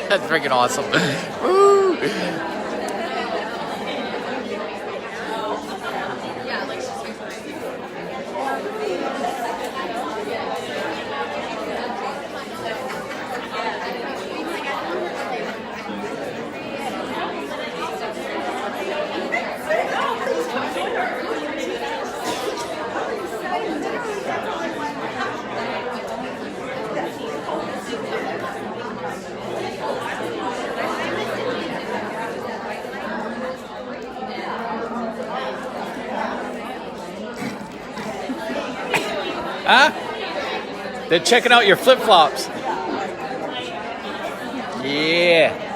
That's freaking awesome. Woo. Huh? They're checking out your flip-flops. Yeah.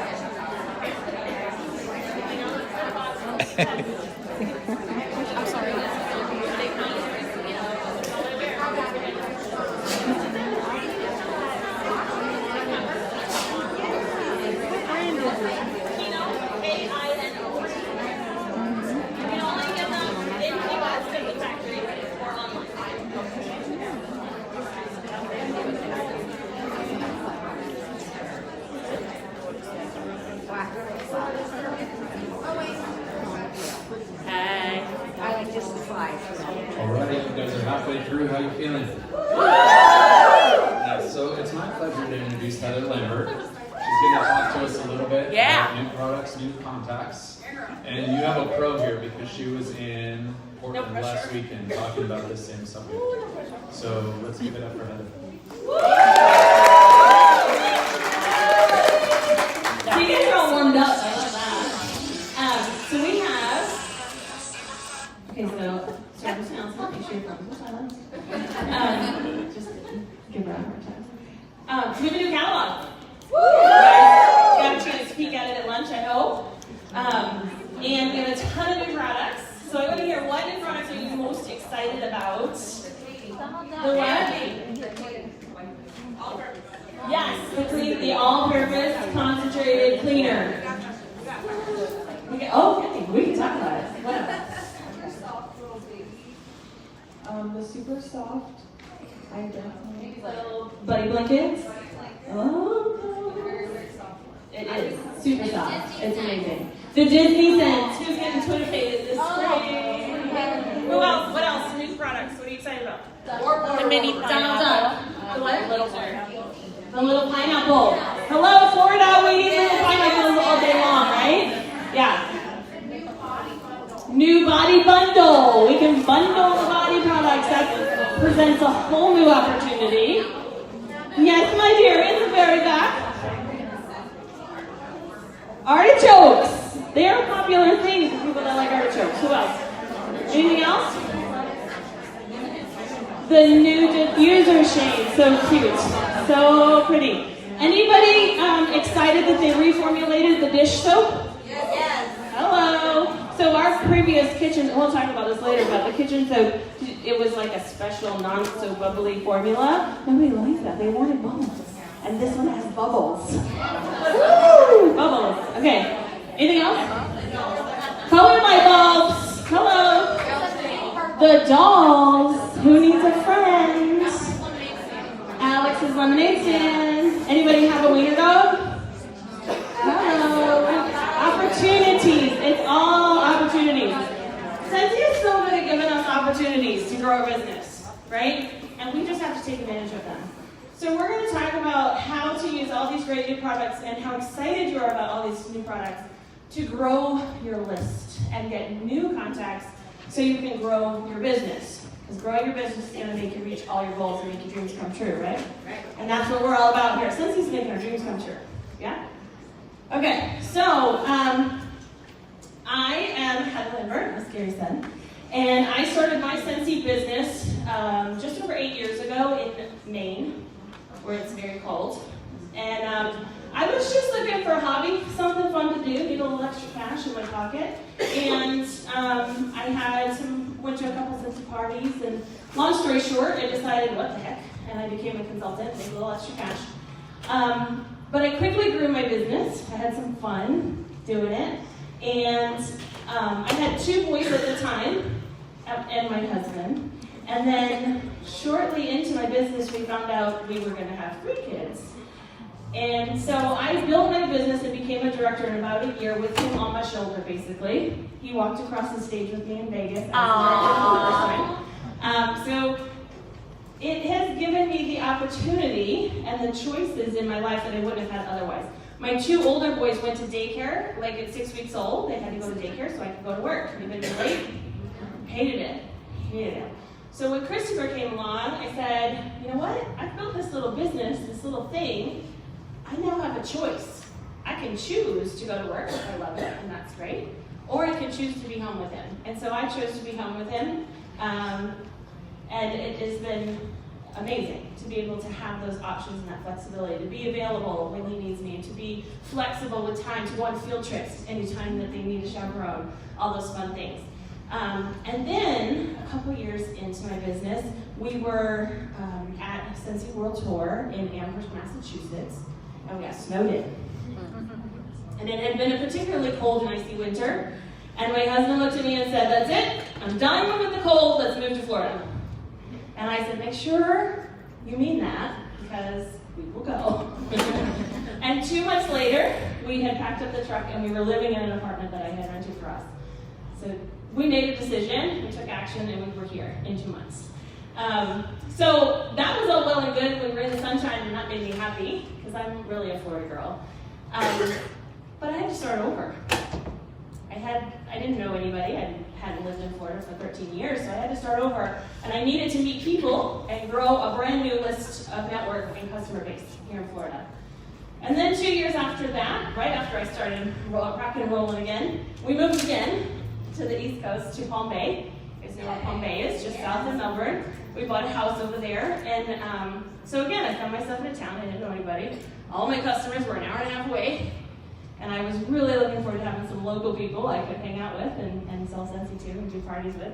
Alright, you guys are halfway through. How you feeling? Yeah, so it's my pleasure to introduce Heather Lambert. She's going to talk to us a little bit about new products, new contacts. And you have a pro here because she was in Portland last weekend talking about this same subject. So let's give it up for Heather. So you guys are all warmed up. I love that. So we have. Okay, so service announcement. Make sure your phones are silent. Just give her a hard time. So we have a new catalog. You guys got a chance to peek at it at lunch, I hope. And we have a ton of new products. So I want to hear what new products are you most excited about? The what? Yes, the all-purpose concentrated cleaner. Okay, we can talk about it. What else? The super soft. I definitely little buddy blankets. Oh, it is super soft. It's amazing. The Disney scents. Who's getting Twitter faded this spring? Who else? What else? New products. What are you excited about? The mini pineapple. The what? The little pineapple. Hello, Florida. We need little pineapples all day long, right? Yeah. New body bundle. We can bundle the body products. That presents a whole new opportunity. Yes, my dear, in the very back. Artichokes. They are a popular thing for people that like artichokes. Who else? Anything else? The new diffuser shade. So cute. So pretty. Anybody excited that they reformulated the dish soap? Yes. Hello. So our previous kitchen, we'll talk about this later, but the kitchen soap, it was like a special non-so bubbly formula. Nobody liked that. They wanted bubbles. And this one has bubbles. Woo! Bubbles. Okay. Anything else? Color light bulbs. Hello. The dolls. Who needs a friend? Alex's lemonade stand. Anybody have a wiener dog? Hello. Opportunities. It's all opportunities. Scentsy is so good at giving us opportunities to grow our business, right? And we just have to take advantage of them. So we're going to talk about how to use all these great new products and how excited you are about all these new products to grow your list and get new contacts so you can grow your business. Because growing your business is going to make you reach all your goals and make your dreams come true, right? And that's what we're all about here. Scentsy's making our dreams come true. Yeah? Okay, so I am Heather Lambert, as Gary said, and I started my Scentsy business just over 8 years ago in Maine, where it's very cold. And I was just looking for a hobby, something fun to do, need a little extra cash in my pocket. And I went to a couple Scentsy parties, and long story short, I decided, what the heck, and I became a consultant, made a little extra cash. But I quickly grew my business. I had some fun doing it. And I had 2 boys at the time, and my husband. And then shortly into my business, we found out we were going to have 3 kids. And so I built my business and became a director in about a year with him on my shoulder, basically. He walked across the stage with me in Vegas as a director for the first time. So it has given me the opportunity and the choices in my life that I wouldn't have had otherwise. My 2 older boys went to daycare, like at 6 weeks old. They had to go to daycare so I could go to work. They've been late. Hated it. So when Christopher came along, I said, you know what? I've built this little business, this little thing. I now have a choice. I can choose to go to work if I love it, and that's great. Or I can choose to be home with him. And so I chose to be home with him. And it has been amazing to be able to have those options and that flexibility, to be available when he needs me, and to be flexible with time, to go on field trips anytime that they need a chaperone, all those fun things. And then, a couple years into my business, we were at Scentsy World Tour in Amherst, Massachusetts, and we got snowed in. And it had been a particularly cold and icy winter, and my husband looked at me and said, that's it, I'm done with the cold, let's move to Florida. And I said, make sure you mean that, because we will go. And 2 months later, we had packed up the truck and we were living in an apartment that I had rented for us. So we made a decision, we took action, and we were here in 2 months. So that was all well and good when we were in the sunshine, and that made me happy, because I'm really a Florida girl. But I had to start over. I didn't know anybody. I hadn't lived in Florida for 13 years, so I had to start over. And I needed to meet people and grow a brand new list of network and customer base here in Florida. And then 2 years after that, right after I started rocking and rolling again, we moved again to the East Coast, to Palm Bay. You guys know where Palm Bay is, just south of Melbourne. We bought a house over there, and so again, I found myself in a town. I didn't know anybody. All my customers were an hour and a half away, and I was really looking forward to having some local people I could hang out with and sell Scentsy to and do parties with.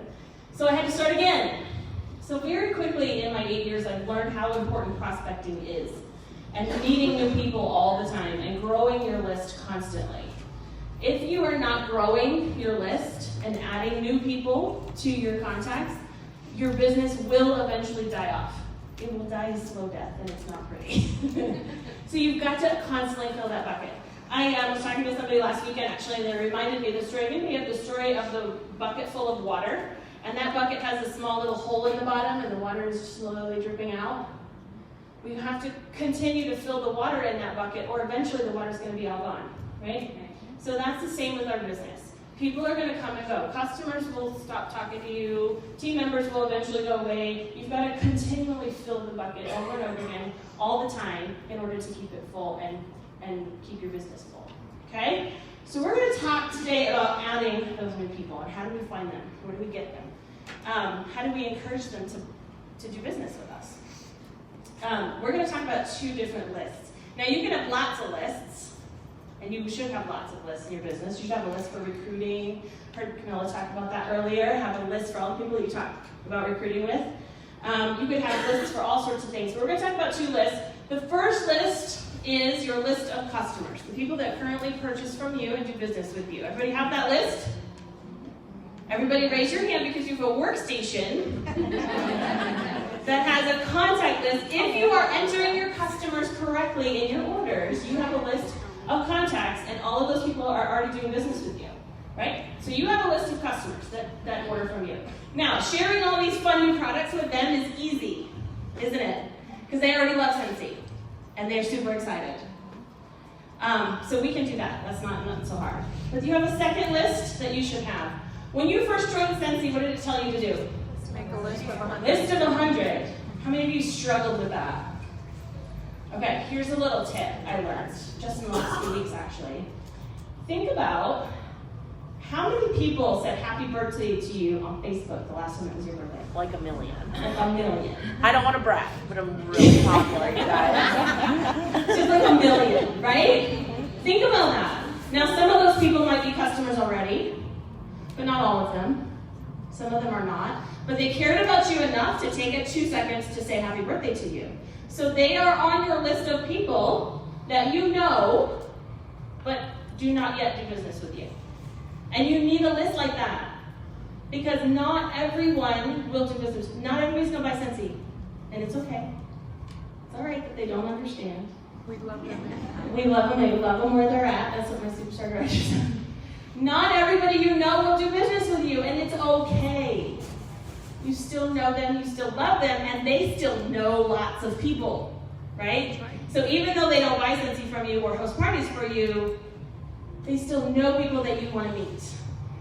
So I had to start again. So very quickly in my 8 years, I've learned how important prospecting is, and meeting new people all the time, and growing your list constantly. If you are not growing your list and adding new people to your contacts, your business will eventually die off. It will die a slow death, and it's not pretty. So you've got to constantly fill that bucket. I was talking to somebody last weekend, actually, and they reminded me of the story. Maybe you have the story of the bucket full of water, and that bucket has a small little hole in the bottom, and the water is slowly dripping out. We have to continue to fill the water in that bucket, or eventually the water's going to be all gone, right? So that's the same with our business. People are going to come and go. Customers will stop talking to you. Team members will eventually go away. You've got to continually fill the bucket over and over again, all the time, in order to keep it full and keep your business full. Okay? So we're going to talk today about adding those new people, and how do we find them? Where do we get them? How do we encourage them to do business with us? We're going to talk about 2 different lists. Now, you can have lots of lists. And you should have lots of lists in your business. You should have a list for recruiting. Heard Camilla talk about that earlier. Have a list for all the people that you talk about recruiting with. You could have lists for all sorts of things. So we're going to talk about 2 lists. The first list is your list of customers, the people that currently purchase from you and do business with you. Everybody have that list? Everybody raise your hand, because you have a workstation that has a contact list. If you are entering your customers correctly in your orders, you have a list of contacts, and all of those people are already doing business with you, right? So you have a list of customers that order from you. Now, sharing all these fun new products with them is easy, isn't it? Because they already love Scentsy, and they're super excited. So we can do that. That's not so hard. But you have a second list that you should have. When you first joined Scentsy, what did it tell you to do? Make a list of 100. List of 100. How many of you struggled with that? Okay, here's a little tip I learned just in the last few weeks, actually. Think about how many people said happy birthday to you on Facebook the last time it was your birthday. Like a million. Like a million. I don't want to brag, but I'm really popular, you guys. Just like a million, right? Think about that. Now, some of those people might be customers already, but not all of them. Some of them are not. But they cared about you enough to take it 2 seconds to say happy birthday to you. So they are on your list of people that you know, but do not yet do business with you. And you need a list like that, because not everyone will do business. Not everybody's going to buy Scentsy, and it's okay. It's all right that they don't understand. We love them. We love them. We love them where they're at. That's what my superstar director said. Not everybody you know will do business with you, and it's okay. You still know them, you still love them, and they still know lots of people, right? So even though they don't buy Scentsy from you or host parties for you, they still know people that you want to meet.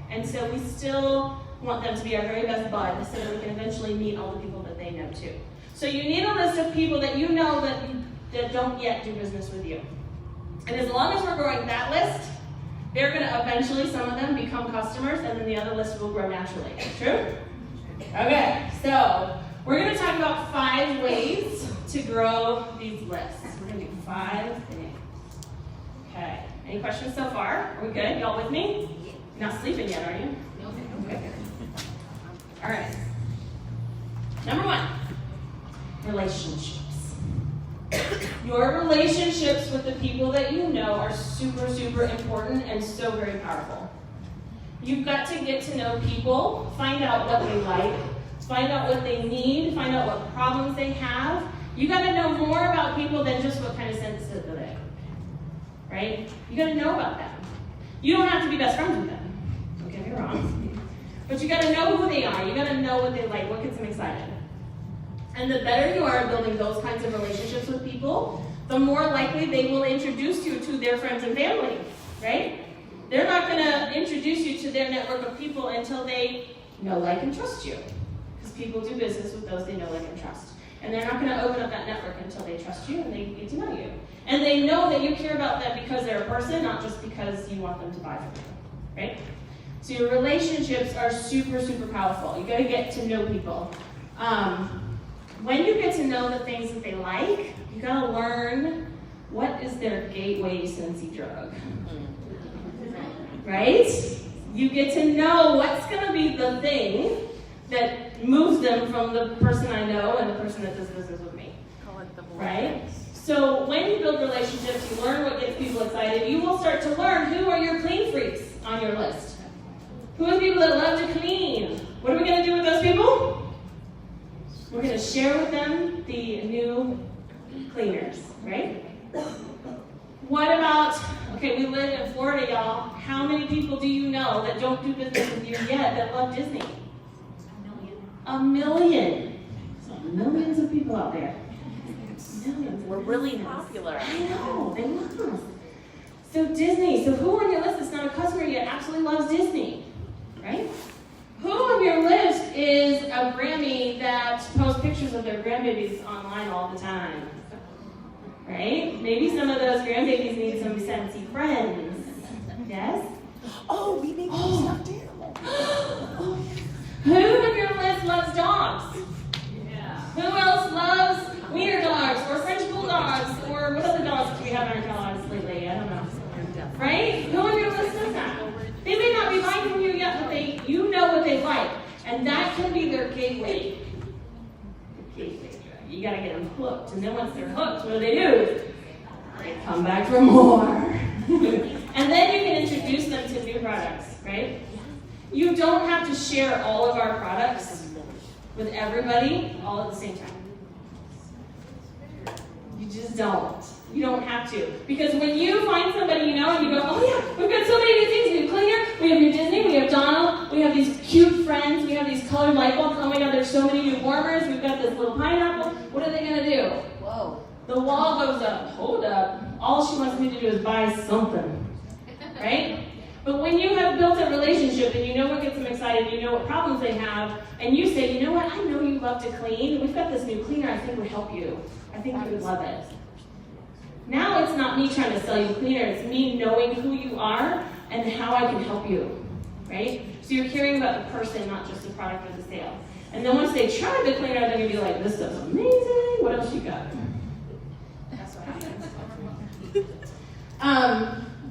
And so we still want them to be our very best bud so that we can eventually meet all the people that they know too. So you need a list of people that you know that don't yet do business with you. And as long as we're growing that list, they're going to eventually, some of them, become customers, and then the other list will grow naturally. True? Okay, so we're going to talk about 5 ways to grow these lists. We're going to do 5 things. Okay, any questions so far? Are we good? Y'all with me? You're not sleeping yet, are you? Okay. All right. Number 1, relationships. Your relationships with the people that you know are super, super important and so very powerful. You've got to get to know people, find out what they like, find out what they need, find out what problems they have. You got to know more about people than just what kind of scents that they like, right? You got to know about them. You don't have to be best friends with them. Don't get me wrong. But you got to know who they are. You got to know what they like, what gets them excited. And the better you are at building those kinds of relationships with people, the more likely they will introduce you to their friends and family, right? They're not going to introduce you to their network of people until they know, like, and trust you. Because people do business with those they know, like, and trust. And they're not going to open up that network until they trust you and they get to know you. And they know that you care about them because they're a person, not just because you want them to buy from you, right? So your relationships are super, super powerful. You got to get to know people. When you get to know the things that they like, you got to learn what is their gateway Scentsy drug. Right? You get to know what's going to be the thing that moves them from the person I know and the person that does business with me. Right? So when you build relationships, you learn what gets people excited. You will start to learn who are your clean freaks on your list. Who are the people that love to clean? What are we going to do with those people? We're going to share with them the new cleaners, right? What about, okay, we live in Florida, y'all. How many people do you know that don't do business with you yet that love Disney? A million. So millions of people out there. Millions. We're really popular. I know, they love us. So Disney, so who on your list that's not a customer yet absolutely loves Disney, right? Who on your list is a Grammy that posts pictures of their grandbabies online all the time? Right? Maybe some of those grandbabies need some Scentsy friends. Yes? Oh, we make some stuff too. Who on your list loves dogs? Yeah. Who else loves wiener dogs or French bulldogs or what other dogs do we have in our dogs lately? I don't know. Right? Who on your list does that? They may not be buying from you yet, but you know what they like. And that can be their gateway. You gotta get them hooked. And then once they're hooked, what do? They come back for more. And then you can introduce them to new products, right? You don't have to share all of our products with everybody all at the same time. You just don't. You don't have to. Because when you find somebody you know and you go, oh yeah, we've got so many new things. We have Cleaner, we have new Disney, we have Donald, we have these cute friends, we have these colored light bulbs. Oh my god, there's so many new warmers. We've got this little pineapple. What are they going to do? Whoa. The wall goes up. Hold up. All she wants me to do is buy something. Right? But when you have built a relationship and you know what gets them excited, you know what problems they have, and you say, you know what, I know you love to clean. We've got this new cleaner I think would help you. I think you would love it. Now it's not me trying to sell you cleaner, it's me knowing who you are and how I can help you, right? So you're caring about the person, not just the product or the sale. And then once they try the cleaner, they're going to be like, this stuff's amazing, what else you got? That's what happens.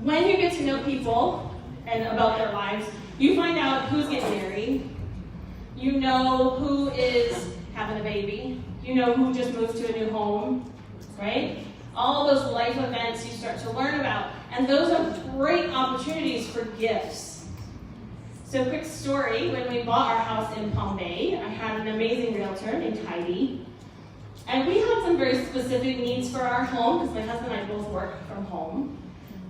When you get to know people and about their lives, you find out who's getting married, you know who is having a baby, you know who just moved to a new home, right? All those life events you start to learn about. And those are great opportunities for gifts. So quick story, when we bought our house in Palm Bay, I had an amazing realtor named Heidi. And we had some very specific needs for our home, because my husband and I both work from home.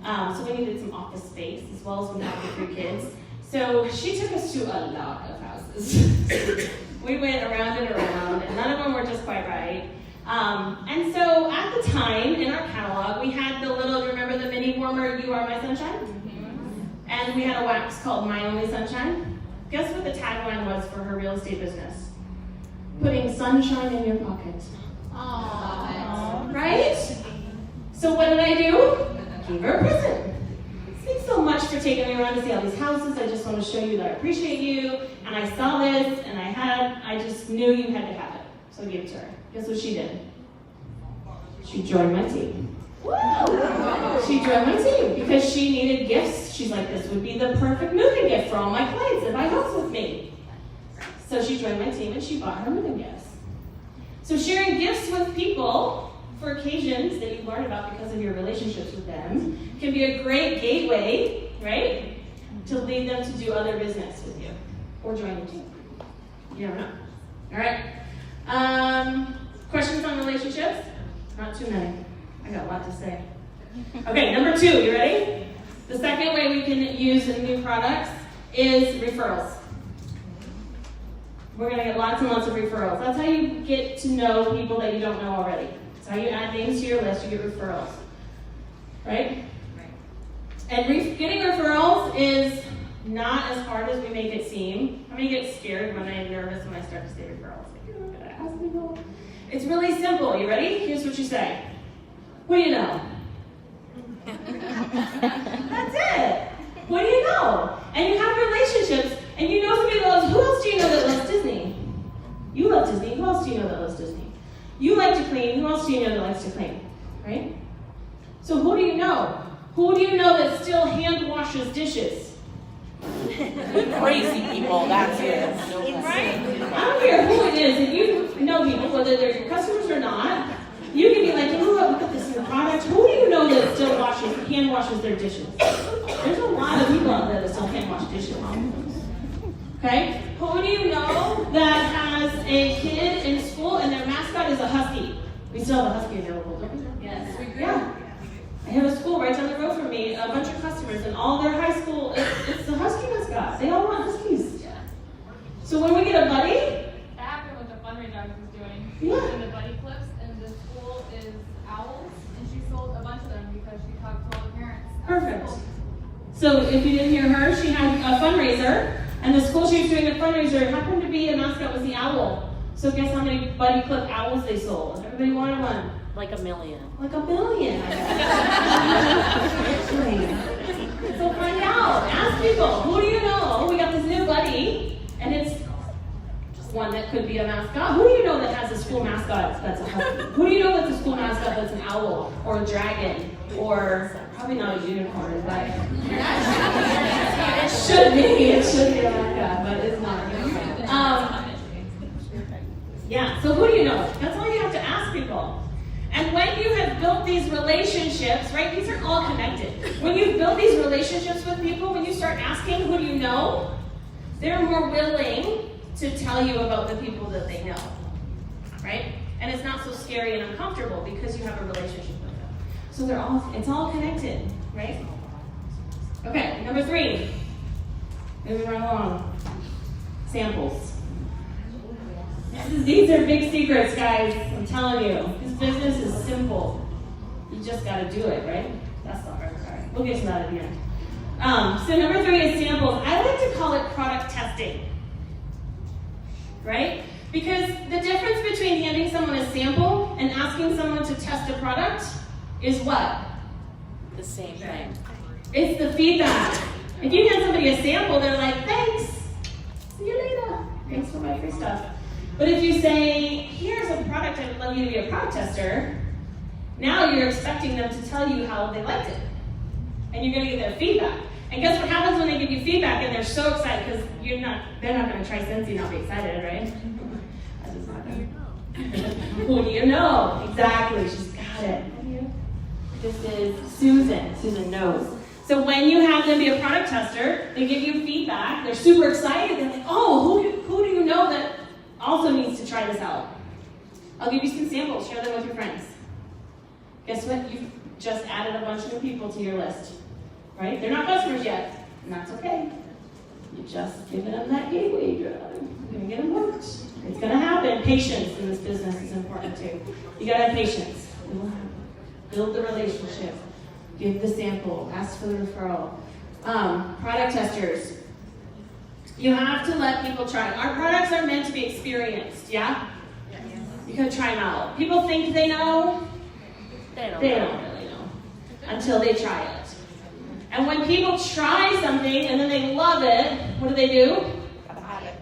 So we needed some office space, as well as we have the 3 kids. So she took us to a lot of houses. We went around and around, and none of them were just quite right. And so at the time, in our catalog, we had the little, remember the mini warmer, You Are My Sunshine? Mm-hmm. And we had a wax called My Only Sunshine. Guess what the tagline was for her real estate business? Putting sunshine in your pocket. Aww. Right? So what did I do? Gave her a present. Thanks so much for taking me around to see all these houses. I just want to show you that I appreciate you. And I saw this, and I just knew you had to have it. So I gave it to her. Guess what she did? She joined my team. Woo! She joined my team because she needed gifts. She's like, this would be the perfect moving gift for all my clients that buy house with me. So she joined my team and she bought her moving gifts. So sharing gifts with people for occasions that you learn about because of your relationships with them can be a great gateway, right? To lead them to do other business with you or join your team. You never know. All right. Questions on relationships? Not too many. I got a lot to say. Okay, number 2, you ready? The second way we can use new products is referrals. We're going to get lots and lots of referrals. That's how you get to know people that you don't know already. That's how you add things to your list, you get referrals. Right? And getting referrals is not as hard as we make it seem. How many get scared when I'm nervous when I start to say referrals? Like, I'm going to ask people. It's really simple. You ready? Here's what you say. What do you know? That's it. What do you know? And you have relationships, and you know somebody that loves, who else do you know that loves Disney? You love Disney. Who else do you know that loves Disney? You like to clean. Who else do you know that likes to clean? Right? So who do you know? Who do you know that still hand washes dishes? Crazy people, that's it. Right? I don't care who it is. If you know people, whether they're your customers or not, you can be like, ooh, look at this new product. Who do you know that still hand washes their dishes? There's a lot of people out there that still hand wash dishes. Okay? Who do you know that has a kid in school and their mascot is a husky? We still have a husky available, don't we? Yes, we do. Yeah. I have a school right down the road from me, a bunch of customers, and all their high school, it's the husky mascot. They all want huskies. Yeah. So when we get a buddy, That happened with the fundraiser I was doing. Yeah. And the buddy clips, and the school is owls, and she sold a bunch of them because she talked to all the parents. Perfect. So if you didn't hear her, she had a fundraiser, and the school she was doing a fundraiser happened to be a mascot was the owl. So guess how many buddy clip owls they sold? Everybody wanted one. Like a million. Like a billion. So find out. Ask people. Who do you know? We got this new buddy, and it's one that could be a mascot. Who do you know that has a school mascot that's a husky? Who do you know that's a school mascot that's an owl or a dragon or probably not a unicorn, but it should be. It should be a mascot, but it's not. Yeah. So who do you know? That's all you have to ask people. And when you have built these relationships, right, these are all connected. When you've built these relationships with people, when you start asking, who do you know? They're more willing to tell you about the people that they know, right? And it's not so scary and uncomfortable because you have a relationship with them. So it's all connected, right? Okay, number 3. Moving right along. Samples. These are big secrets, guys. I'm telling you. This business is simple. You just got to do it, right? That's the hard part. We'll get to that at the end. So number 3 is samples. I like to call it product testing. Right? Because the difference between handing someone a sample and asking someone to test a product is what? The same thing. It's the feedback. If you hand somebody a sample, they're like, thanks. See you later. Thanks for my free stuff. But if you say, here's a product, I'd love you to be a product tester, now you're expecting them to tell you how they liked it. And you're going to get their feedback. And guess what happens when they give you feedback and they're so excited because they're not going to try Scentsy and not be excited, right? That does not happen. Who do you know? Exactly, she's got it. This is Susan. Susan knows. So when you have them be a product tester, they give you feedback, they're super excited, they're like, oh, who do you know that also needs to try this out? I'll give you some samples, share them with your friends. Guess what? You've just added a bunch of new people to your list, right? They're not customers yet, and that's okay. You just given them that gateway drug. You're gonna get them hooked. It's gonna happen. Patience in this business is important too. You gotta have patience. It will happen. Build the relationship. Give the sample. Ask for the referral. Product testers. You have to let people try. Our products are meant to be experienced, yeah? You can try them out. People think they know. They don't really know until they try it. And when people try something and then they love it, what do?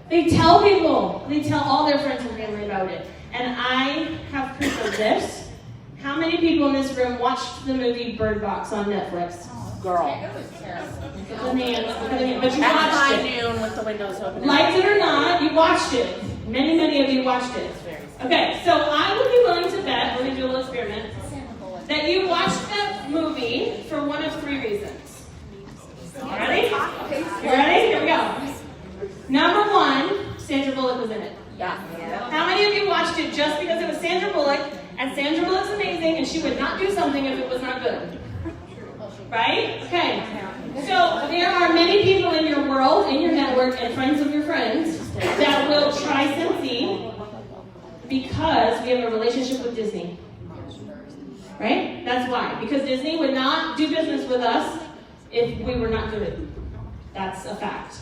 They tell people. They tell all their friends and family about it. And I have proof of this. How many people in this room watched the movie Bird Box on Netflix? Girl. It was terrible. Look at the name, but you At watched high it. noon with the windows open. Liked it or not, you watched it. Many of you watched it. Okay, so I would be willing to bet, we're going to do a little experiment, that you watched that movie for one of 3 reasons. Ready? You ready? Here we go. Number 1, Sandra Bullock was in it. Yeah. How many of you watched it just because it was Sandra Bullock, and Sandra Bullock's amazing, and she would not do something if it was not good? Right? Okay. So there are many people in your world, in your network, and friends of your friends that will try Scentsy because we have a relationship with Disney. Right? That's why. Because Disney would not do business with us if we were not good. That's a fact.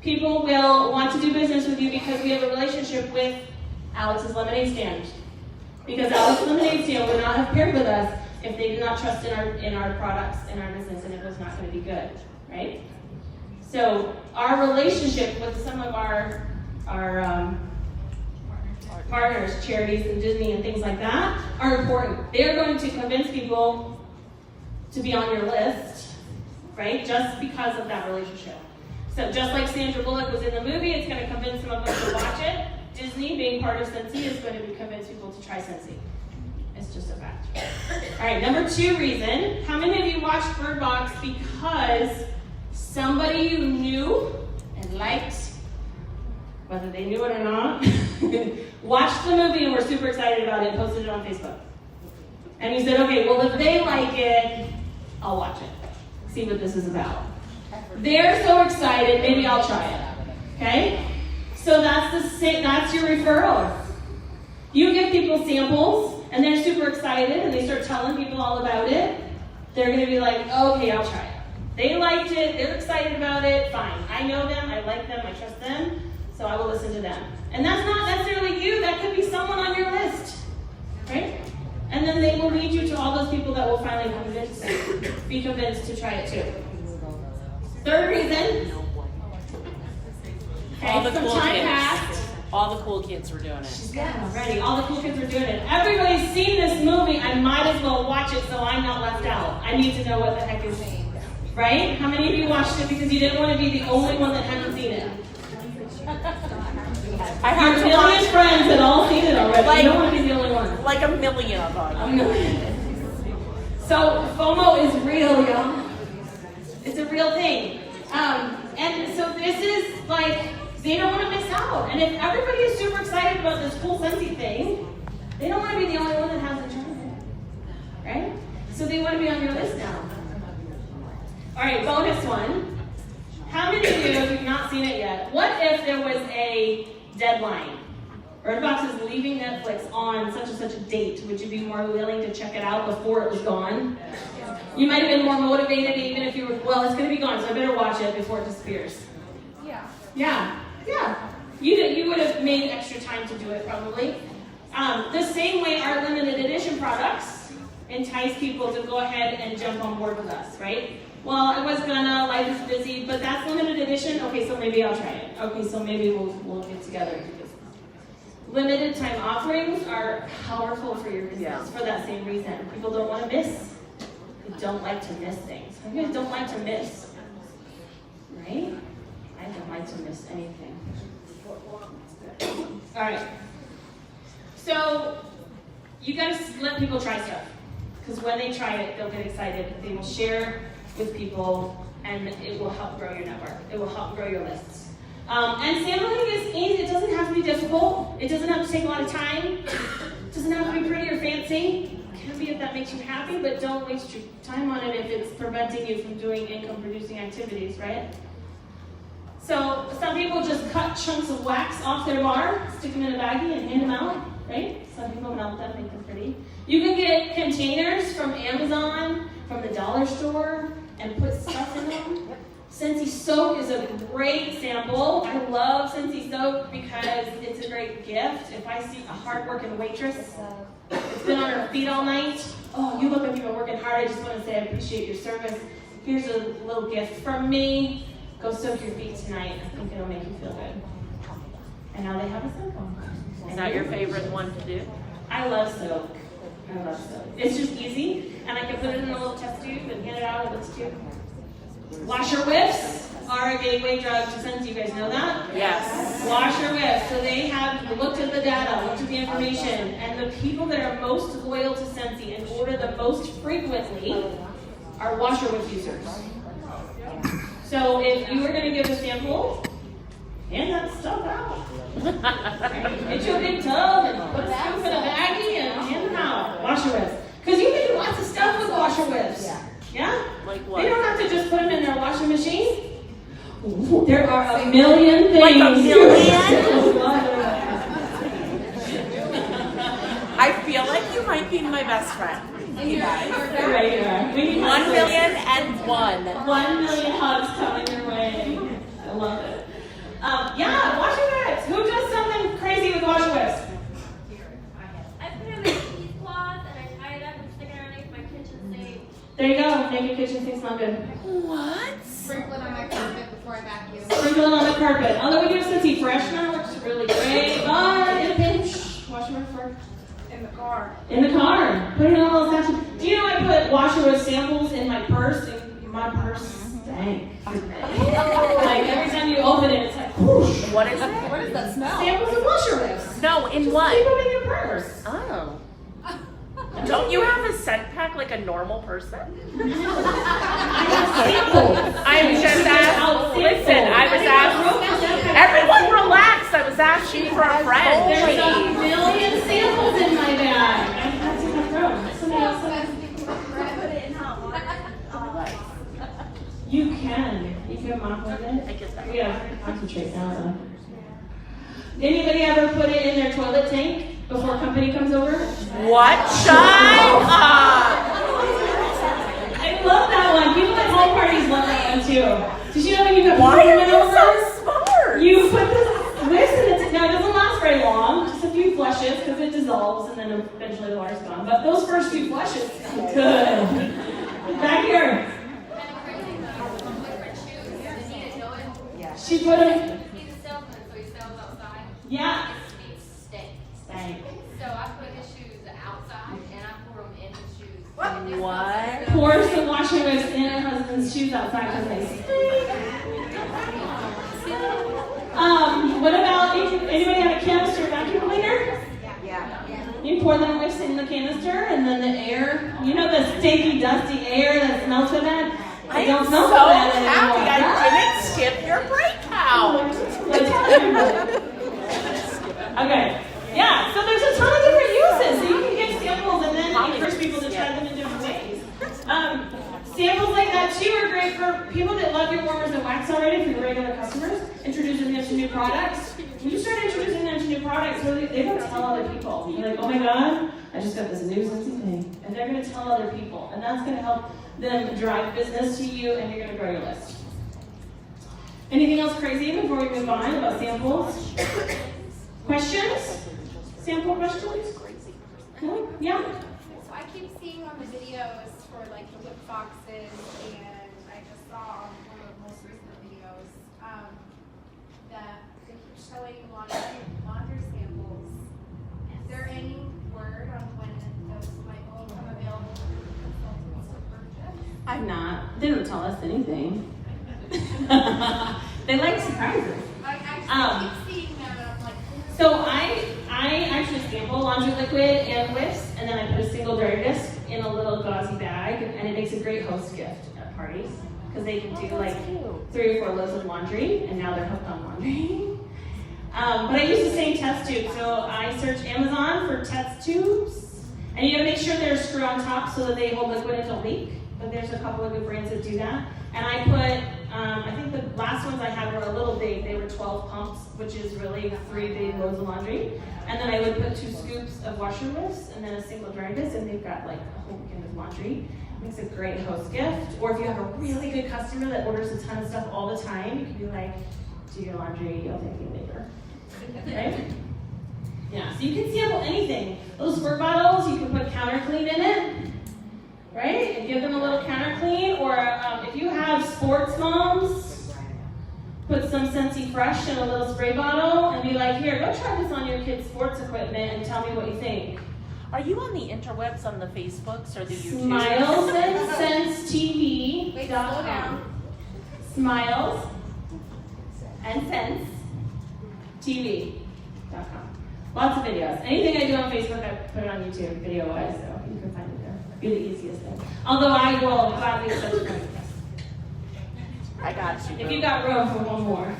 People will want to do business with you because we have a relationship with Alex's Lemonade Stand. Because Alex's Lemonade Stand would not have paired with us if they did not trust in our products, in our business, and it was not going to be good, right? So our relationship with some of our partners, charities and Disney and things like that, are important. They're going to convince people to be on your list, right? Just because of that relationship. So just like Sandra Bullock was in the movie, it's going to convince some of us to watch it. Disney, being part of Scentsy, is going to convince people to try Scentsy. It's just a fact. All right, number 2 reason. How many of you watched Bird Box because somebody you knew and liked, whether they knew it or not, watched the movie and were super excited about it and posted it on Facebook? And you said, okay, well, if they like it, I'll watch it. See what this is about. They're so excited, maybe I'll try it. Okay? So that's your referral. You give people samples, and they're super excited, and they start telling people all about it. They're going to be like, okay, I'll try it. They liked it, they're excited about it, fine. I know them, I like them, I trust them, so I will listen to them. And that's not necessarily you, that could be someone on your list, right? And then they will lead you to all those people that will finally be convinced to try it too. 3rd reason. Okay, All the some cool time kids. passed. All the cool kids were doing it. Yeah, ready. All the cool kids are doing it. Everybody's seen this movie. I might as well watch it so I'm not left out. I need to know what the heck is right? How many of you watched it because you didn't want to be the only one that hadn't seen it? I have Your to million watch friends had all seen it already. Like- You don't want to be the only one. like a million of them. A million. So FOMO is real, y'all. It's a real thing. And so this is like, they don't want to miss out. And if everybody is super excited about this cool Scentsy thing, they don't want to be the only one that hasn't tried it. Right? So they want to be on your list now. All right, bonus one. How many of you, if you've not seen it yet, what if there was a deadline? Bird Box is leaving Netflix on such and such a date. Would you be more willing to check it out before it was gone? You might have been more motivated even if you were, well, it's going to be gone, so I better watch it before it disappears. Yeah. You would have made extra time to do it probably. The same way our limited edition products entice people to go ahead and jump on board with us, right? Well, I was gonna, life is busy, but that's limited edition. Okay, so maybe I'll try it. Okay, so maybe we'll get together and do this. Limited time offerings are powerful for your business for that same reason. People don't want to miss. They don't like to miss things. You guys don't like to miss, right? I don't like to miss anything. All right. So you gotta let people try stuff, because when they try it, they'll get excited. They will share with people, and it will help grow your network. It will help grow your lists. And sampling is easy. It doesn't have to be difficult. It doesn't have to take a lot of time. fancy. Can be if that makes you happy, but don't waste your time on it if it's preventing you from doing income-producing activities, right? So some people just cut chunks of wax off their bar, stick them in a baggie, and hand them out, right? Some people melt them, make them pretty. You can get containers from Amazon, from the dollar store, and put stuff in them. Scentsy soap is a great sample. I love Scentsy soap because it's a great gift. If I see a hardworking waitress, it's been on her feet all night. Oh, you look like you've been working hard. I just want to say I appreciate your service. Here's a little gift from me. Go soak your feet tonight. I think it'll make you feel good. And now they have a soap on. Is that your favorite one to do? I love soap. I love soap. It's just easy, and I can put it in a little test tube and hand it out of this tube. Washer whiffs are a gateway drug to Scentsy. You guys know that? Yes. Washer whiffs. So they have looked at the data, looked at the information, and the people that are most loyal to Scentsy and order the most frequently are washer whiff users. So if you were going to give a sample, hand that stuff out. Get you a big tub and put a scoop in a baggie and hand them out. Washer whiffs. Because you can do lots of stuff with washer whiffs. Yeah? Like what? They don't have to just put them in their washing machine. There are a million things. Like a million? I feel like you might be my best friend. You guys. Right here. We need 1 million and 1. 1 million hugs coming your way. I love it. Yeah, washer whiffs. Who does something crazy with washer whiffs? I put it in my cheesecloth and I tie it up and stick it underneath my kitchen sink. There you go. Make your kitchen sink smell good. What? Sprinkle it on my carpet before I vacuum. Sprinkle it on the carpet. Although we do Scentsy Fresh now, which is really great. But in a pinch, washer whiff first. In the car. In the car. Put it in a little section. Do you know I put washer whiff samples in my purse? And my purse stank. Like every time you open it, it's like whoosh. What is it? What is that smell? Samples of washer whiffs. No, in Just what? keep them in your purse. Oh. Don't you have a scent pack like a normal person? I have samples. I'm just asking. Listen, I was asking. Everyone relax. I was asking for a friend. There's a million samples in my bag. That's in my room. Somebody else said- You can. You can mop with it. I get that. We gotta concentrate now though. Anybody ever put it in their toilet tank before company comes over? What? Shut up! I love that one. People at home parties love that one too. Did you know when you put Why are cinnamon you over? so smart? You put this whisk in it. Now it doesn't last very long, just a few flushes because it dissolves and then eventually the water's gone. But those first few flushes, good. Back here. She put them. He's a salesman, so he sells outside. Yeah. His feet stink. Stank. So I put his shoes outside and I pour them in his shoes. What? Pours the washer whiffs in her husband's shoes outside because they stink. What about anybody have a canister vacuum cleaner? Yeah. You pour them whiffs in the canister and then the air, you know the stinky, dusty air that smells so bad? I don't am smell so so bad happy anymore. I didn't skip your breakout. Okay. Yeah, so there's a ton of different uses. So you can get samples and then encourage people to try them in different ways. Samples like that too are great for people that love your warmers and wax already, for your regular customers, introducing them to new products. When you start introducing them to new products, really, they're going to tell other people. You're like, oh my God, I just got this new Scentsy thing. And they're going to tell other people. And that's going to help them drive business to you, and you're going to grow your list. Anything else crazy before we move on about samples? Questions? Sample questions? No? Yeah? So I keep seeing on the videos for like the lip boxes, and I just saw on one of the most recent videos that they keep showing laundry samples. Is there any word on when those might become available for consultants to purchase? I'm not. They don't tell us anything. They like surprises. I actually keep seeing them, and I'm like, So I actually sample laundry liquid and whiffs, and then I put a single dry disc in a little gauzy bag, and it makes a great host gift at parties because they can do like 3 or 4 loads of laundry, and now they're hooked on laundry. But I use the same test tube, so I search Amazon for test tubes, And you gotta make sure they're screw on top so that they hold liquid and don't leak. But there's a couple of good brands that do that. And I put, I think the last ones I had were a little big. They were 12 pumps, which is really 3 big loads of laundry. And then I would put 2 scoops of washer whiffs and then a single dry disc, and they've got like a whole weekend of laundry. It makes a great host gift. Or if you have a really good customer that orders a ton of stuff all the time, you can be like, do your laundry, I'll take you later. Right? Yeah, so you can sample anything. Those squirt bottles, you can put counter clean in it, right? And give them a little counter clean. Or if you have sports moms, put some Scentsy Fresh in a little spray bottle and be like, here, go try this on your kids' sports equipment and tell me what you think. Are you on the interwebs, on the Facebooks or the YouTube? Smiles and Scents TV. Wait, slow down. Smiles and Scents TV.com. Lots of videos. Anything I do on Facebook, I put it on YouTube, video-wise, so you can find it there. Be the easiest thing. Although I will gladly accept your money. I got you. If you got room for one more.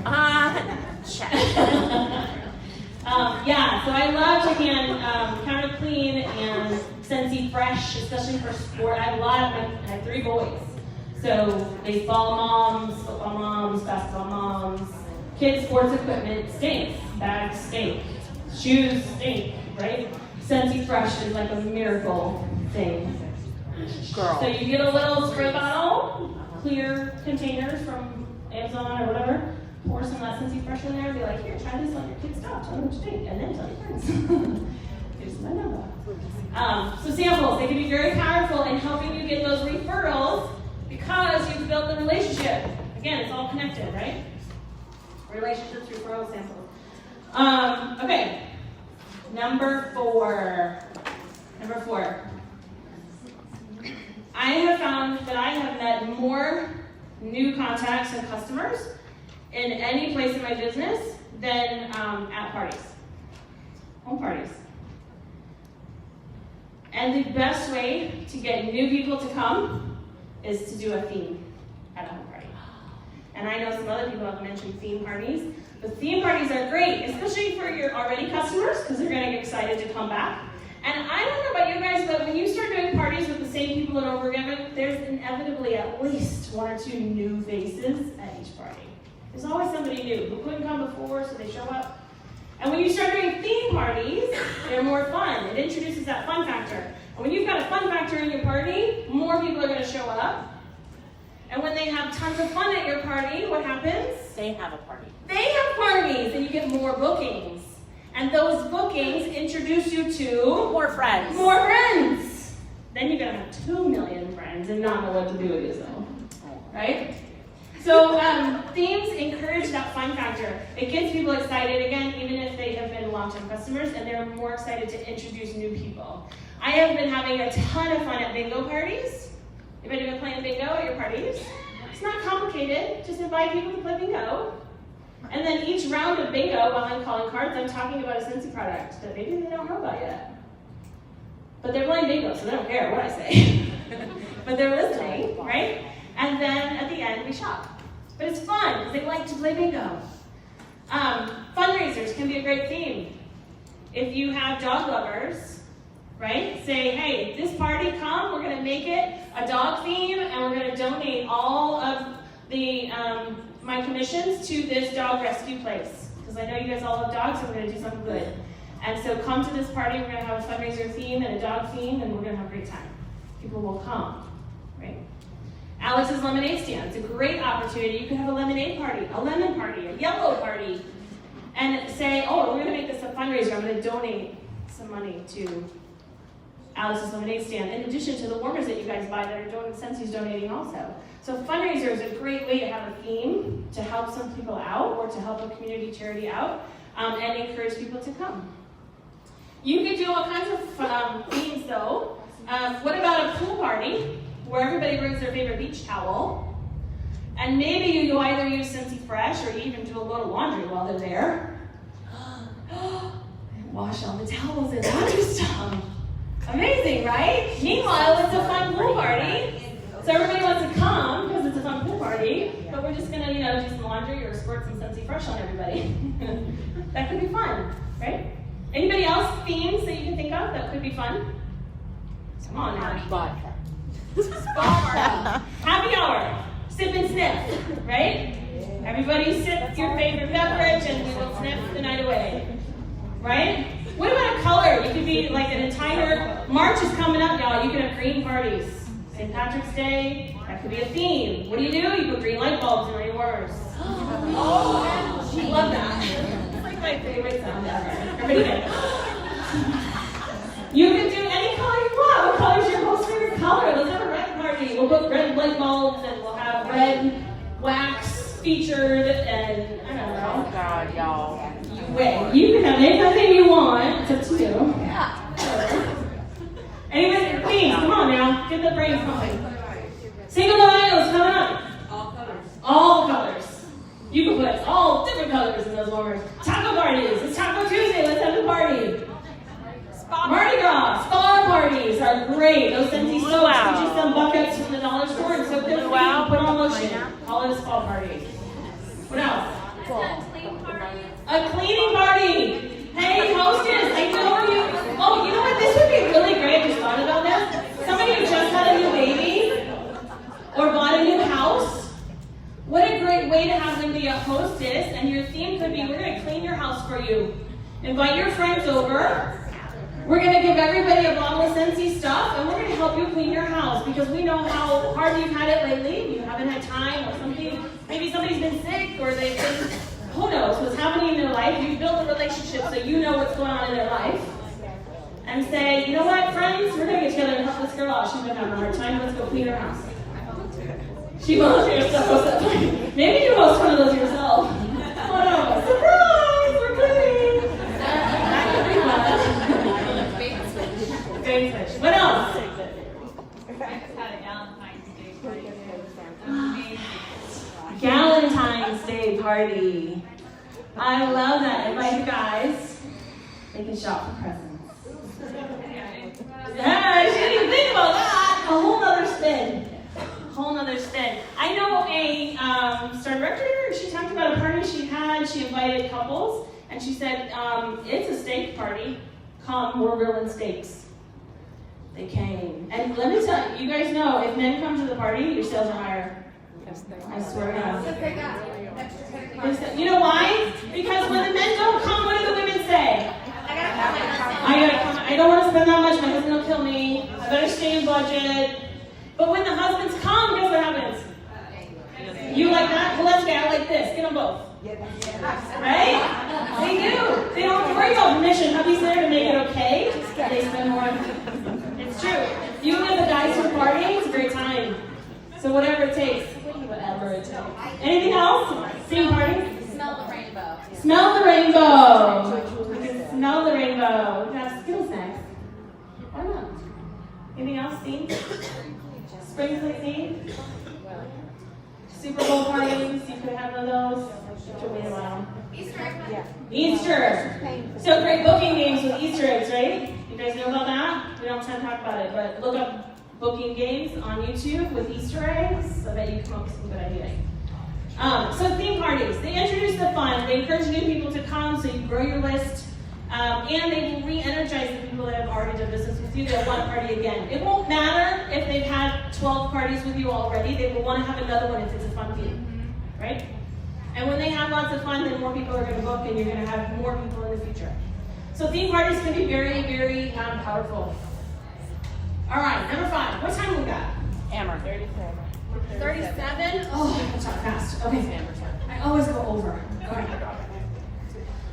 Check. Yeah, so I love checking on Counter Clean and Scentsy Fresh, especially for sport. I have 3 boys. So baseball moms, football moms, basketball moms, kids' sports equipment stinks. Bags stink. Shoes stink, right? Scentsy Fresh is like a miracle thing. Girl. So you get a little spray bottle, clear containers from Amazon or whatever, pour some of that Scentsy Fresh in there and be like, here, try this on your kids' stuff, tell them what you think, and then tell your friends. Here's my number. So samples, they can be very powerful in helping you get those referrals because you've built the relationship. Again, it's all connected, right? Relationships, referrals, samples. Okay, number 4. I have found that I have met more new contacts and customers in any place in my business than at parties, home parties. And the best way to get new people to come is to do a theme at a home party. And I know some other people have mentioned theme parties, but theme parties are great, especially for your already customers, because they're going to get excited to come back. And I don't know about you guys, but when you start doing parties with the same people and over again, there's inevitably at least 1 or 2 new faces at each party. There's always somebody new who couldn't come before, so they show up. And when you start doing theme parties, they're more fun. It introduces that fun factor. And when you've got a fun factor in your party, more people are going to show up. And when they have tons of fun at your party, what happens? They have a party. They have parties, and you get more bookings. And those bookings introduce you to More friends. more friends. Then you're going to have 2 million friends and not know what to do with yourself. Right? So themes encourage that fun factor. It gets people excited, again, even if they have been long-term customers, and they're more excited to introduce new people. I have been having a ton of fun at bingo parties. Anybody been playing bingo at your parties? It's not complicated. Just invite people to play bingo. And then each round of bingo, while I'm calling cards, I'm talking about a Scentsy product that maybe they don't know about yet. But they're playing bingo, so they don't care what I say. But they're listening, right? And then at the end, we shop. But it's fun, because they like to play bingo. Fundraisers can be a great theme. If you have dog lovers, right? Say, hey, this party, come, we're going to make it a dog theme, and we're going to donate all of the my commissions to this dog rescue place. Because I know you guys all love dogs, so we're going to do something good. And so come to this party, we're going to have a fundraiser theme and a dog theme, and we're going to have a great time. People will come, right? Alex's Lemonade Stand. It's a great opportunity. You could have a lemonade party, a lemon party, a yellow party, and say, oh, we're going to make this a fundraiser. I'm going to donate some money to Alex's Lemonade Stand, in addition to the warmers that you guys buy that are doing, Scentsy's donating also. So fundraiser is a great way to have a theme to help some people out or to help a community charity out and encourage people to come. You could do all kinds of themes though. What about a pool party where everybody brings their favorite beach towel, and maybe you either use Scentsy Fresh or you even do a load of laundry while they're there. And wash all the towels and laundry stuff. Amazing, right? Meanwhile, it's a fun pool party. So everybody wants to come because it's a fun pool party, but we're just gonna, do some laundry or squirt some Scentsy Fresh on everybody. That could be fun, right? Anybody else themes that you can think of that could be fun? Come on now. Vodka. Happy hour. Sip and sniff, right? Everybody sip your favorite beverage and we will sniff the night away. Right? What about a color? You could be like an entire, March is coming up, y'all. You can have green parties. St. Patrick's Day, that could be a theme. What do? You put green light bulbs in rain warmers. Oh, I love that. It's like my favorite sound ever. Everybody get it. You can do any color you want. What color is your most favorite color? Let's have a red party. We'll put red light bulbs and we'll have red wax featured and I don't know. Oh God, y'all. You can have anything you want. It's up to you. Yeah. Anybody, please, come on now. Get the brains going. Single Dials coming up. All colors. All colors. You can put all different colors in those warmers. Taco parties. It's Taco Tuesday. Let's have a party. Mardi Gras. Spa parties are great. Those Scentsy soaps. Get you some buckets from the dollar store and soak them. Wow. Put on lotion. Call it a spa party. What else? A cleaning party. Hey, hostess, I know you. Oh, you know what? This would be really great. I just thought about this. Somebody who just had a new baby or bought a new house. What a great way to have them be a hostess. And your theme could be, we're going to clean your house for you. Invite your friends over. We're going to give everybody a bottle of Scentsy stuff, and we're going to help you clean your house because we know how hard you've had it lately. You haven't had time or something. Maybe somebody's been sick or they've been, who knows what's happening in their life. You've built a relationship so you know what's going on in their life. And say, you know what, friends, we're going to get together and help this girl out. She's been having a hard time. Let's go clean her house. She volunteers to host that party. Maybe you host one of those yourself. Oh no, surprise, we're cleaning. That could be fun. Bait switch. What else? Galentine's Day party. I love that. Invite the guys. They can shop for presents. Yeah, she didn't even think about that. A whole nother spin. Whole nother spin. I know a star director, she talked about a party she had. She invited couples, and she said, it's a steak party. Come, we're grilling steaks. They came. And let me tell you, you guys know, if men come to the party, your sales are higher. I swear to God. You know why? Because when the men don't come, what do the women say? I gotta come. I don't want to spend that much. My husband will kill me. I better stay in budget. But when the husbands come, guess what happens? You like that? Well, let's get like this. Get them both. Right? They do. They don't have to worry about permission. Hubby's there to make it okay. They spend more. It's true. You and the guys who are partying, it's a great time. So whatever it takes. Whatever it takes. Anything else? Same party? Smell the rainbow. Smell the rainbow. You can smell the rainbow. We got Skittle snacks. Why not? Anything else, Steve? Spring cleaning? Super Bowl parties? You could have one of those. It took me a while. Easter. So great booking games with Easter eggs, right? You guys know about that? We don't have time to talk about it, but look up booking games on YouTube with Easter eggs. I bet you come up with some good ideas. So theme parties, they introduce the fun. They encourage new people to come, so you grow your list. And they will re-energize the people that have already done business with you. They'll want to party again. It won't matter if they've had 12 parties with you already. They will want to have another one if it's a fun theme, right? And when they have lots of fun, then more people are going to book, and you're going to have more people in the future. So theme parties can be very, very powerful. All right, number 5. What time we got? Hammer. 37? Oh, that's not fast. Okay. I always go over. Okay.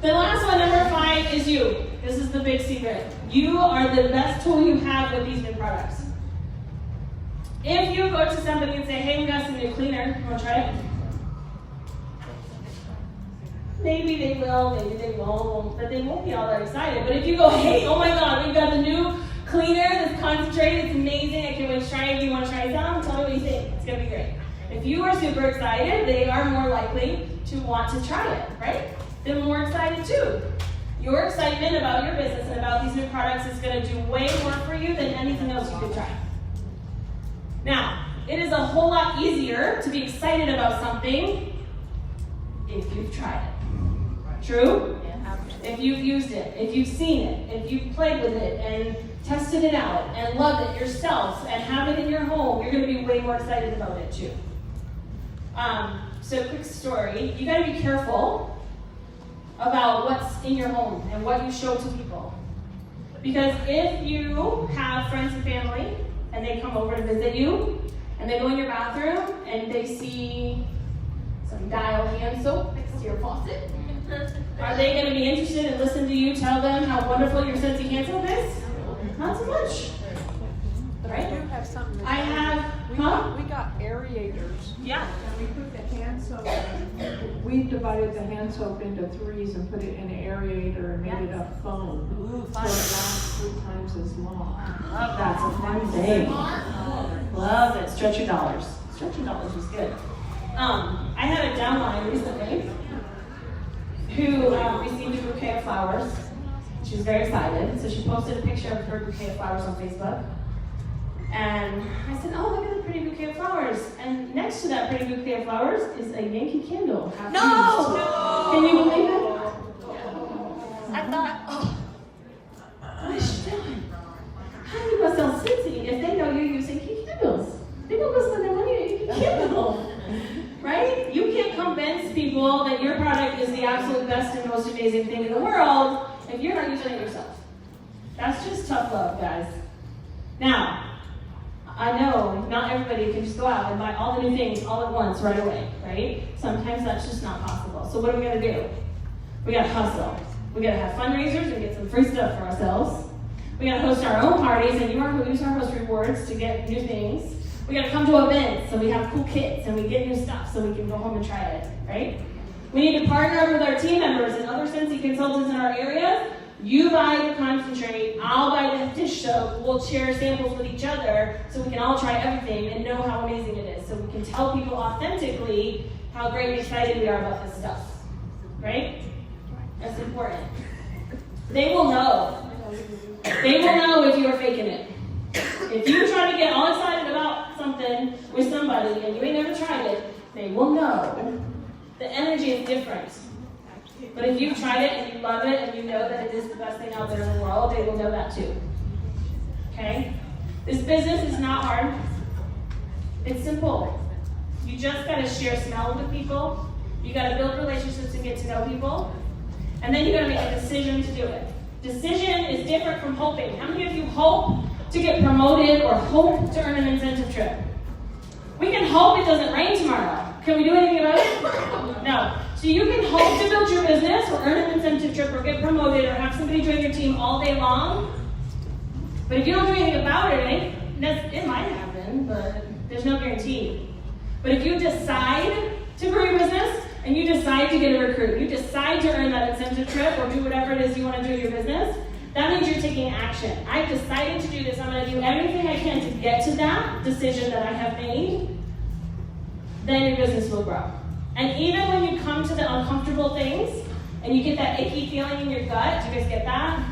The last one, number 5, is you. This is the big secret. You are the best tool you have with these new products. If you go to somebody and say, hey, we got some new cleaner, you want to try it? Maybe they will, maybe they won't, but they won't be all that excited. But if you go, hey, oh my God, we've got the new cleaner that's concentrated, it's amazing, I can't wait to try it. Do you want to try some? Tell me what you think. It's going to be great. If you are super excited, they are more likely to want to try it, right? They're more excited too. Your excitement about your business and about these new products is going to do way more for you than anything else you could try. Now, it is a whole lot easier to be excited about something if you've tried it. True? if you've used it, if you've seen it, if you've played with it and tested it out and loved it yourself and have it in your home, you're going to be way more excited about it too. So quick story, you got to be careful about what's in your home and what you show to people. Because if you have friends and family and they come over to visit you and they go in your bathroom and they see some Dial hand soap next to your faucet, are they going to be interested and listen to you tell them how wonderful your Scentsy hand soap is? Not so much. Right? We do have something. I have, We got aerators. Yeah. And we put the hand soap in. We divided the hand soap into threes and put it in an aerator and made it a foam. Ooh, So fun. it lasts 3 times as long. Love that's a fun thing. Love it. Stretch your dollars. Stretch your dollars is good. I had a downline recently who received a bouquet of flowers. She was very excited, so she posted a picture of her bouquet of flowers on Facebook. And I said, oh, look at the pretty bouquet of flowers. And next to that pretty bouquet of flowers is a Yankee candle. No! Can you believe it? I thought, oh, what is she doing? How do you go sell Scentsy if they know you're using Yankee candles? They don't go spend their money on Yankee candle. Right? You can't convince people that your product is the absolute best and most amazing thing in the world if you're not using it yourself. That's just tough love, guys. Now, I know not everybody can just go out and buy all the new things all at once right away, right? Sometimes that's just not possible. So what are we going to do? We got to hustle. We got to have fundraisers and get some free stuff for ourselves. We got to host our own parties and use our host rewards to get new things. We got to come to events so we have cool kits and we get new stuff so we can go home and try it, right? We need to partner with our team members and other Scentsy consultants in our area. You buy the concentrate, I'll buy the dish soap, we'll share samples with each other so we can all try everything and know how amazing it is. So we can tell people authentically how great and excited we are about this stuff, right? That's important. They will know. They will know if you are faking it. If you try to get all excited about something with somebody and you ain't never tried it, they will know. The energy is different. But if you've tried it and you love it and you know that it is the best thing out there in the world, they will know that too. Okay? This business is not hard. It's simple. You just gotta share smell with people. You gotta build relationships and get to know people. And then you gotta make a decision to do it. Decision is different from hoping. How many of you hope to get promoted or hope to earn an incentive trip? We can hope it doesn't rain tomorrow. Can we do anything about it? No. So you can hope to build your business or earn an incentive trip or get promoted or have somebody join your team all day long. But if you don't do anything about it, it might happen, but there's no guarantee. But if you decide to grow your business and you decide to get a recruit, you decide to earn that incentive trip or do whatever it is you want to do in your business, that means you're taking action. I've decided to do this. I'm going to do everything I can to get to that decision that I have made. Then your business will grow. And even when you come to the uncomfortable things and you get that icky feeling in your gut, do you guys get that?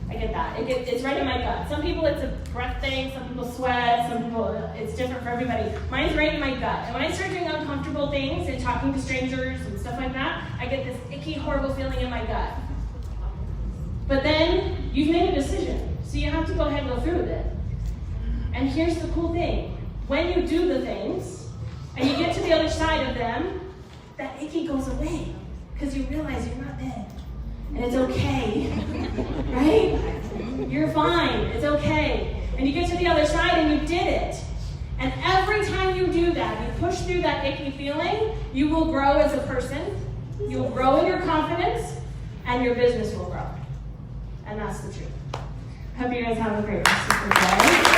I get that. It's right in my gut. Some people it's a breath thing, some people sweat, some people it's different for everybody. Mine's right in my gut. And when I start doing uncomfortable things and talking to strangers and stuff like that, I get this icky, horrible feeling in my gut. But then you've made a decision, so you have to go ahead and go through with it. And here's the cool thing. When you do the things, and you get to the other side of them, that icky goes away because you realize you're not dead. And it's okay, right? You're fine, it's okay. And you get to the other side and you did it. And every time you do that, you push through that icky feeling, you will grow as a person, you'll grow in your confidence, and your business will grow. And that's the truth. Hope you guys have a great rest of the day.